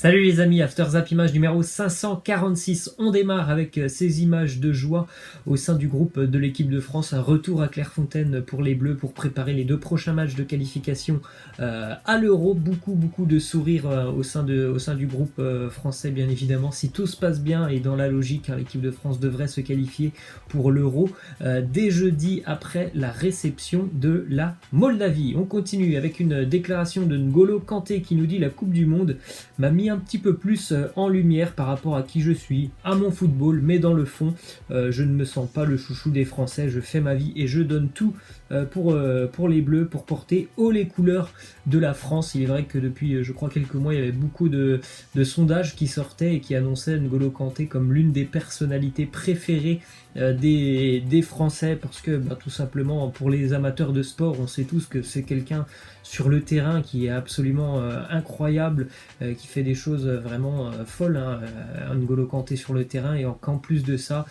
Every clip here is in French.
Salut les amis, After Zap image numéro 546. On démarre avec ces images de joie au sein du groupe de l'équipe de France. Un retour à Clairefontaine pour les Bleus pour préparer les deux prochains matchs de qualification à l'Euro. Beaucoup de sourires au sein du groupe français, bien évidemment. Si tout se passe bien et dans la logique, hein, l'équipe de France devrait se qualifier pour l'Euro dès jeudi après la réception de la Moldavie. On continue avec une déclaration de N'Golo Kanté qui nous dit: la Coupe du Monde m'a mis un petit peu plus en lumière par rapport à qui je suis, à mon football, mais dans le fond, je ne me sens pas le chouchou des Français, je fais ma vie et je donne tout pour les Bleus, pour porter haut les couleurs de la France. Il est vrai que depuis, je crois, quelques mois, il y avait beaucoup de sondages qui sortaient et qui annonçaient N'Golo Kanté comme l'une des personnalités préférées des Français, parce que tout simplement, pour les amateurs de sport, on sait tous que c'est quelqu'un sur le terrain qui est absolument incroyable, qui fait des choses vraiment folles, hein, N'Golo Kanté sur le terrain, et qu'en plus de ça,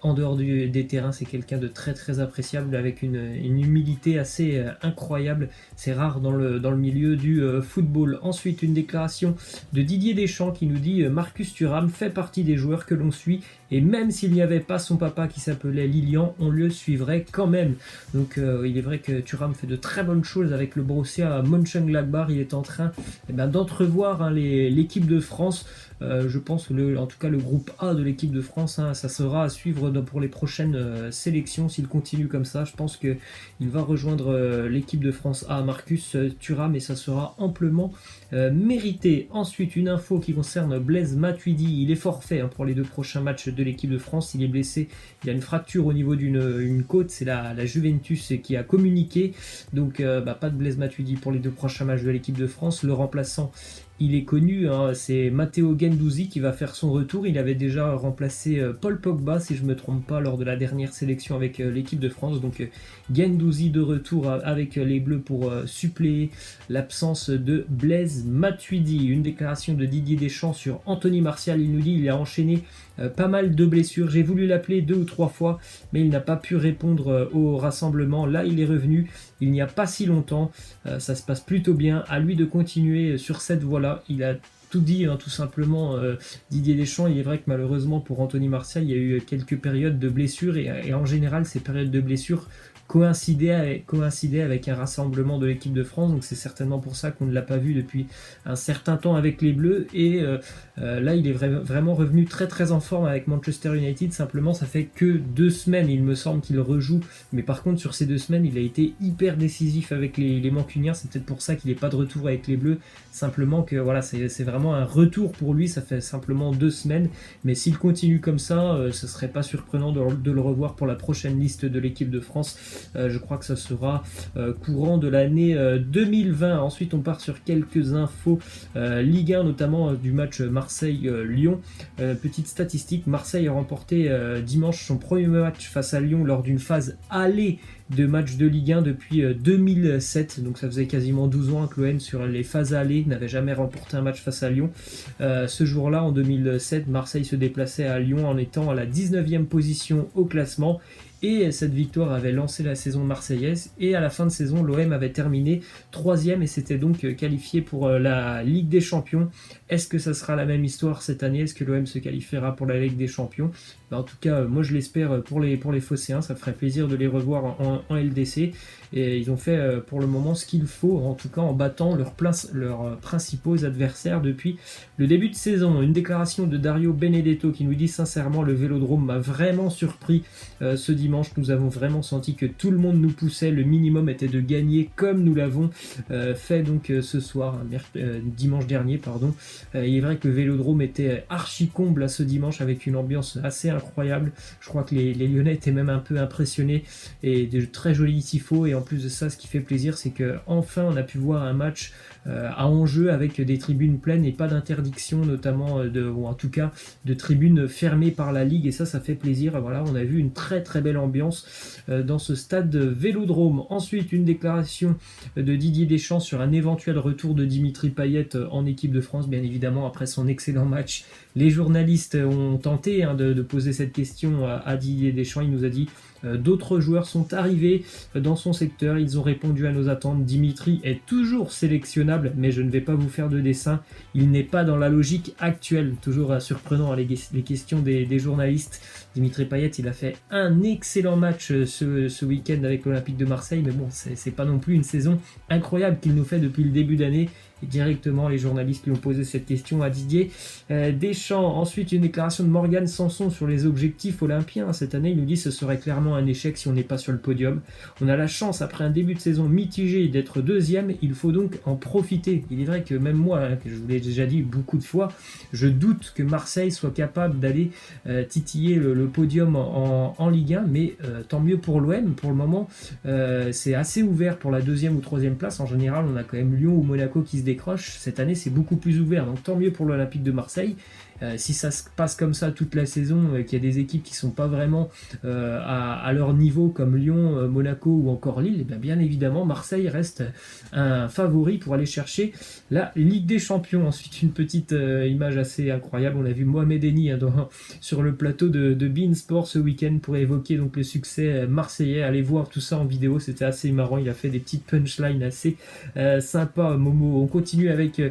en dehors des terrains, c'est quelqu'un de très appréciable, avec une humilité assez incroyable. C'est rare dans le milieu du football. Ensuite, une déclaration de Didier Deschamps qui nous dit: Marcus Thuram fait partie des joueurs que l'on suit, et même s'il n'y avait pas son papa qui s'appelait Lilian, on le suivrait quand même. Donc il est vrai que Thuram fait de très bonnes choses avec le Borussia Mönchengladbach. Il est en train d'entrevoir l'équipe de France. Je pense que en tout cas le groupe A de l'équipe de France, hein, ça sera à suivre pour les prochaines sélections. S'il continue comme ça, je pense qu'il va rejoindre l'équipe de France A, Marcus Thuram, et ça sera amplement mérité. Ensuite, une info qui concerne Blaise Matuidi. Il est forfait, hein, pour les deux prochains matchs de l'équipe de France. Il est blessé, il a une fracture au niveau d'une côte, c'est la Juventus qui a communiqué. Donc pas de Blaise Matuidi pour les deux prochains matchs de l'équipe de France. Le remplaçant, il est connu, hein, c'est Matteo Guendouzi qui va faire son retour. Il avait déjà remplacé Paul Pogba, si je ne me trompe pas, lors de la dernière sélection avec l'équipe de France. Donc Guendouzi de retour avec les Bleus pour suppléer l'absence de Blaise Matuidi. Une déclaration de Didier Deschamps sur Anthony Martial. Il nous dit: il a enchaîné pas mal de blessures. J'ai voulu l'appeler 2 ou 3 fois, mais il n'a pas pu répondre au rassemblement. Là, il est revenu il n'y a pas si longtemps. Ça se passe plutôt bien. À lui de continuer sur cette voie-là. Il a tout dit, hein, tout simplement, Didier Deschamps. Il est vrai que malheureusement pour Anthony Martial, il y a eu quelques périodes de blessures, et en général, ces périodes de blessures coïncider avec un rassemblement de l'équipe de France. Donc c'est certainement pour ça qu'on ne l'a pas vu depuis un certain temps avec les Bleus. Et là, il est vraiment revenu très en forme avec Manchester United. Simplement, ça fait que 2 semaines, il me semble, qu'il rejoue. Mais par contre, sur ces 2 semaines, il a été hyper décisif avec les Mancuniens. C'est peut-être pour ça qu'il n'est pas de retour avec les Bleus. Simplement que voilà, c'est vraiment un retour pour lui. Ça fait simplement 2 semaines. Mais s'il continue comme ça, ce serait pas surprenant de le revoir pour la prochaine liste de l'équipe de France. Je crois que ça sera courant de l'année 2020. Ensuite, on part sur quelques infos Ligue 1, notamment du match Marseille-Lyon. Petite statistique: Marseille a remporté dimanche son premier match face à Lyon lors d'une phase aller de match de Ligue 1 depuis 2007. Donc ça faisait quasiment 12 ans que l'OM, sur les phases allées, n'avait jamais remporté un match face à Lyon. Ce jour-là, en 2007, Marseille se déplaçait à Lyon en étant à la 19e position au classement. Et cette victoire avait lancé la saison marseillaise, et à la fin de saison, l'OM avait terminé 3e et s'était donc qualifié pour la Ligue des Champions. Est-ce que ça sera la même histoire cette année? Est-ce que l'OM se qualifiera pour la Ligue des Champions? En tout cas, moi je l'espère pour les Phocéens. Ça ferait plaisir de les revoir en LDC. Et ils ont fait pour le moment ce qu'il faut, en tout cas en battant leurs principaux adversaires depuis le début de saison. Une déclaration de Dario Benedetto qui nous dit: sincèrement, le Vélodrome m'a vraiment surpris ce dimanche. Nous avons vraiment senti que tout le monde nous poussait. Le minimum était de gagner, comme nous l'avons fait donc ce soir, dimanche dernier, pardon. Il est vrai que le Vélodrome était archi comble à ce dimanche, avec une ambiance assez incroyable. Je crois que les Lyonnais étaient même un peu impressionnés, et de très jolis tifos. Et en plus de ça, ce qui fait plaisir, c'est que enfin on a pu voir un match à enjeu, avec des tribunes pleines et pas d'interdiction, notamment ou en tout cas de tribunes fermées par la Ligue, et ça fait plaisir. Voilà, on a vu une très belle ambiance dans ce stade Vélodrome. Ensuite, une déclaration de Didier Deschamps sur un éventuel retour de Dimitri Payet en équipe de France. Bien évidemment, après son excellent match, les journalistes ont tenté de poser cette question à Didier Deschamps. Il nous a dit: d'autres joueurs sont arrivés dans son secteur, ils ont répondu à nos attentes. Dimitri est toujours sélectionnable convenable, mais je ne vais pas vous faire de dessin. Il n'est pas dans la logique actuelle. Toujours surprenant les questions des journalistes. Dimitri Payet, il a fait un excellent match ce week-end avec l'Olympique de Marseille, mais bon, c'est pas non plus une saison incroyable qu'il nous fait depuis le début d'année. Et directement, les journalistes lui ont posé cette question à Didier Deschamps. Ensuite, une déclaration de Morgan Sanson sur les objectifs olympiens. Cette année, il nous dit que ce serait clairement un échec si on n'est pas sur le podium. On a la chance, après un début de saison mitigé, d'être deuxième. Il faut donc en profiter. Il est vrai que même moi, que je vous l'ai déjà dit beaucoup de fois, je doute que Marseille soit capable d'aller titiller le podium en Ligue 1. Mais tant mieux pour l'OM. Pour le moment, c'est assez ouvert pour la deuxième ou troisième place. En général, on a quand même Lyon ou Monaco qui se décroche. Cette année, c'est beaucoup plus ouvert, donc tant mieux pour l'Olympique de Marseille. Si ça se passe comme ça toute la saison, qu'il y a des équipes qui ne sont pas vraiment à leur niveau, comme Lyon, Monaco ou encore Lille, et bien évidemment, Marseille reste un favori pour aller chercher la Ligue des Champions. Ensuite, une petite image assez incroyable. On a vu Mohamed Eni sur le plateau de beIN Sport ce week-end pour évoquer donc le succès marseillais. Allez voir tout ça en vidéo, c'était assez marrant. Il a fait des petites punchlines assez sympas. Momo, on continue avec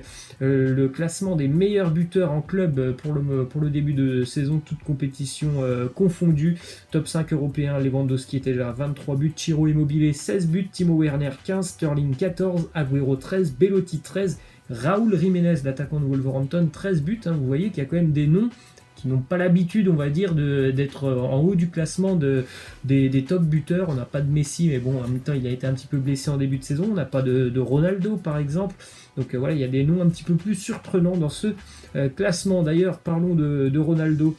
le classement des meilleurs buteurs en club pour le début de saison, toute compétition confondue. Top 5 européen, Lewandowski était déjà à 23 buts, Ciro Immobile 16 buts, Timo Werner 15, Sterling 14, Agüero 13, Belotti 13, Raúl Jiménez, l'attaquant de Wolverhampton, 13 buts. Vous voyez qu'il y a quand même des noms qui n'ont pas l'habitude, on va dire, d'être en haut du classement des top buteurs. On n'a pas de Messi, mais bon, en même temps, il a été un petit peu blessé en début de saison. On n'a pas de Ronaldo, par exemple. Donc voilà, il y a des noms un petit peu plus surprenants dans ce classement. D'ailleurs, parlons de Ronaldo.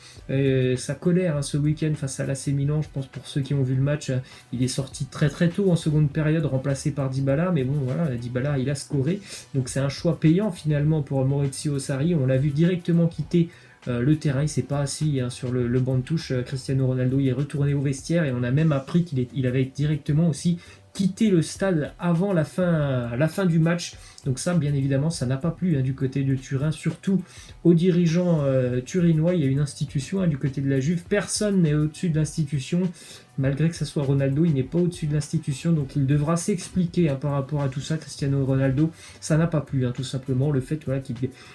Sa colère ce week-end face à l'AC Milan, je pense pour ceux qui ont vu le match, il est sorti très très tôt en seconde période, remplacé par Dybala. Mais bon, voilà, Dybala, il a scoré. Donc c'est un choix payant finalement pour Maurizio Sarri. On l'a vu directement quitter le terrain, il s'est pas assis sur le banc de touche. Cristiano Ronaldo, il est retourné au vestiaire et on a même appris qu'il avait directement aussi quitté le stade avant la fin du match. Donc ça, bien évidemment, ça n'a pas plu du côté de Turin, surtout aux dirigeants turinois. Il y a une institution du côté de la Juve. Personne n'est au-dessus de l'institution. Malgré que ce soit Ronaldo, il n'est pas au-dessus de l'institution. Donc il devra s'expliquer par rapport à tout ça. Cristiano Ronaldo, ça n'a pas plu, tout simplement. Le fait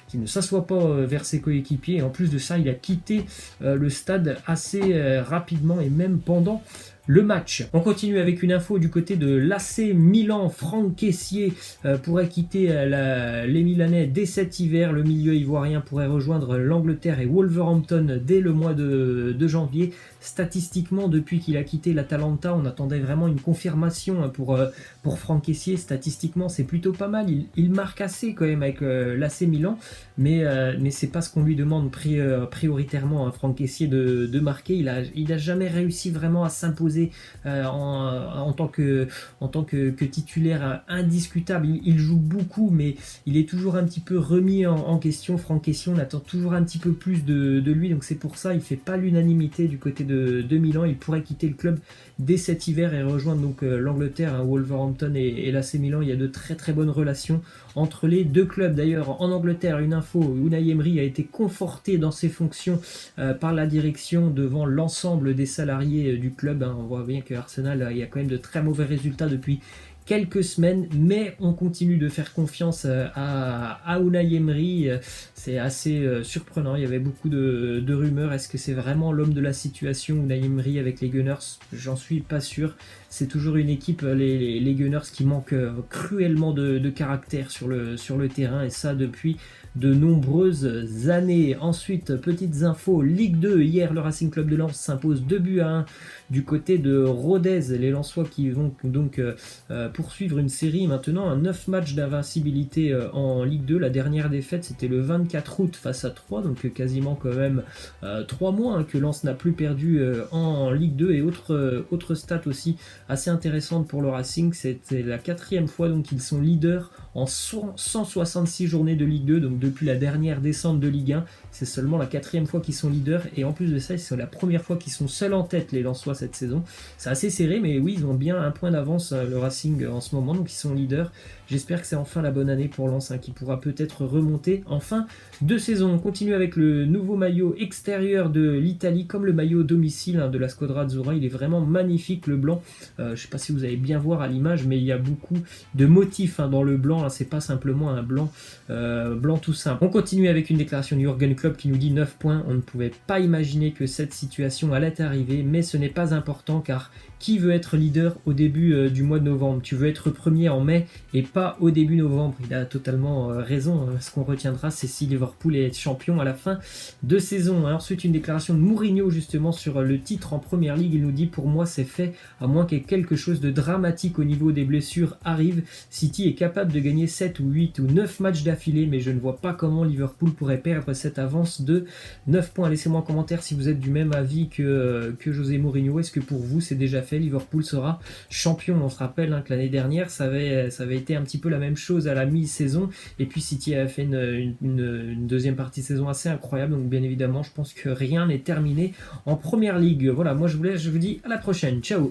qu'il ne s'assoit pas vers ses coéquipiers. Et en plus de ça, il a quitté le stade assez rapidement et même pendant le match. On continue avec une info du côté de l'AC Milan. Franck Kessié pourrait quitter les Milanais dès cet hiver. Le milieu ivoirien pourrait rejoindre l'Angleterre et Wolverhampton dès le mois de janvier. Statistiquement, depuis qu'il a quitté l'Atalanta, on attendait vraiment une confirmation pour Franck Kessié. Statistiquement, c'est plutôt pas mal. Il marque assez quand même avec l'AC Milan, mais c'est pas ce qu'on lui demande prioritairement, Franck Kessié, de marquer. Il a jamais réussi vraiment à s'imposer en tant que titulaire indiscutable. Il joue beaucoup, mais il est toujours un petit peu remis en question. Franck Kessié, on attend toujours un petit peu plus de lui, donc c'est pour ça il fait pas l'unanimité du côté de Milan. Il pourrait quitter le club dès cet hiver et rejoindre donc l'Angleterre, Wolverhampton et l'AC Milan. Il y a de très très bonnes relations entre les deux clubs. D'ailleurs, en Angleterre, une info, Unai Emery a été conforté dans ses fonctions par la direction devant l'ensemble des salariés du club. On voit bien que Arsenal, il y a quand même de très mauvais résultats depuis quelques semaines, mais on continue de faire confiance à Unai Emery. C'est assez surprenant, il y avait beaucoup de rumeurs. Est-ce que c'est vraiment l'homme de la situation, Unai Emery, avec les Gunners? J'en suis pas sûr. C'est toujours une équipe, les Gunners, qui manquent cruellement de caractère sur le terrain, et ça depuis de nombreuses années. Ensuite, petites infos, Ligue 2, hier le Racing Club de Lens s'impose 2-1 du côté de Rodez. Les Lensois qui vont donc poursuivre une série maintenant, 9 matchs d'invincibilité en Ligue 2. La dernière défaite, c'était le 24 août face à 3, donc quasiment quand même 3 mois que Lens n'a plus perdu en Ligue 2. Et autre stat aussi assez intéressante pour le Racing, c'était la 4e fois donc qu'ils sont leaders en 166 journées de Ligue 2, donc depuis la dernière descente de Ligue 1, c'est seulement la 4e fois qu'ils sont leaders, et en plus de ça, c'est la première fois qu'ils sont seuls en tête, les Lensois, cette saison. C'est assez serré, mais oui, ils ont bien un point d'avance, le Racing, en ce moment, donc ils sont leaders. J'espère que c'est enfin la bonne année pour Lens, qui pourra peut-être remonter en fin de saison. On continue avec le nouveau maillot extérieur de l'Italie, comme le maillot domicile de la Squadra Azzurra. Il est vraiment magnifique, le blanc. Je ne sais pas si vous allez bien voir à l'image, mais il y a beaucoup de motifs dans le blanc blanc, là c'est pas simplement un blanc, blanc tout simple. On continue avec une déclaration du Jürgen Klopp qui nous dit 9 points, on ne pouvait pas imaginer que cette situation allait arriver, mais ce n'est pas important car qui veut être leader au début du mois de novembre? Tu veux être premier en mai et pas au début novembre. Il a totalement raison. Ce qu'on retiendra, c'est si Liverpool est champion à la fin de saison. Ensuite, une déclaration de Mourinho justement sur le titre en Première Ligue. Il nous dit pour moi c'est fait, à moins que quelque chose de dramatique au niveau des blessures arrive. City est capable de gagner 7 ou 8 ou 9 matchs d'affilée, mais je ne vois pas comment Liverpool pourrait perdre cette avance de 9 points. Laissez-moi en commentaire si vous êtes du même avis que José Mourinho. Est-ce que pour vous c'est déjà fait? Liverpool sera champion. On se rappelle que l'année dernière ça avait été un petit peu la même chose à la mi-saison et puis City a fait une deuxième partie de saison assez incroyable. Donc bien évidemment je pense que rien n'est terminé en Première Ligue. Voilà, moi je vous laisse, je vous dis à la prochaine. Ciao.